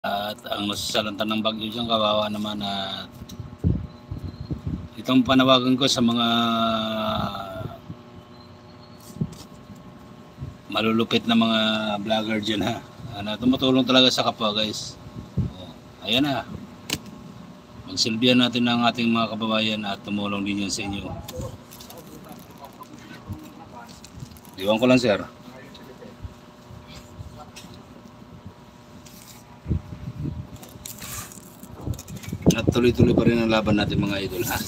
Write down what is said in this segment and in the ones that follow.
At ang masasalanta ng bagyo dyan, kawawa naman. At itong panawagan ko sa mga malulupit na mga vlogger dyan, ha, na tumutulong talaga sa kapwa, guys. Ayan na, magsilbihan natin ng ating mga kababayan at tumulong din yan sa inyo. Iwan ko lang, sir. At tuloy-tuloy pa rin ang laban natin, mga idol, ha.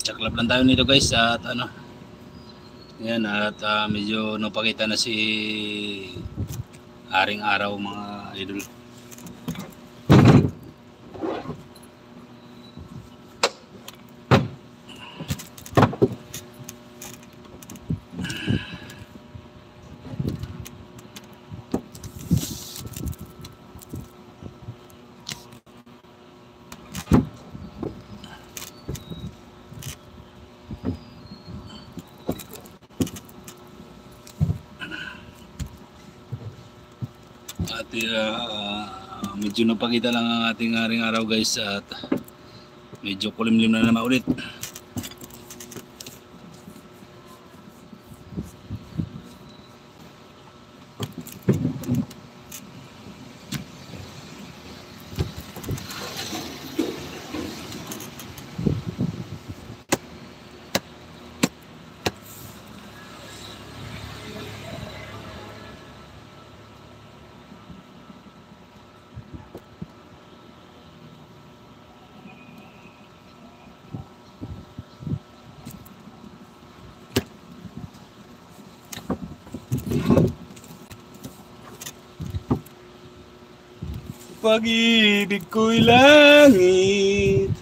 Saklap lang tayo nito, guys, at ano, yan, at medyo napakita na si Haring Araw, mga idol. At medyo napakita lang ang ating Haring Araw, guys, at medyo kulimlim na naman ulit. Pag-ibig ko'y langit,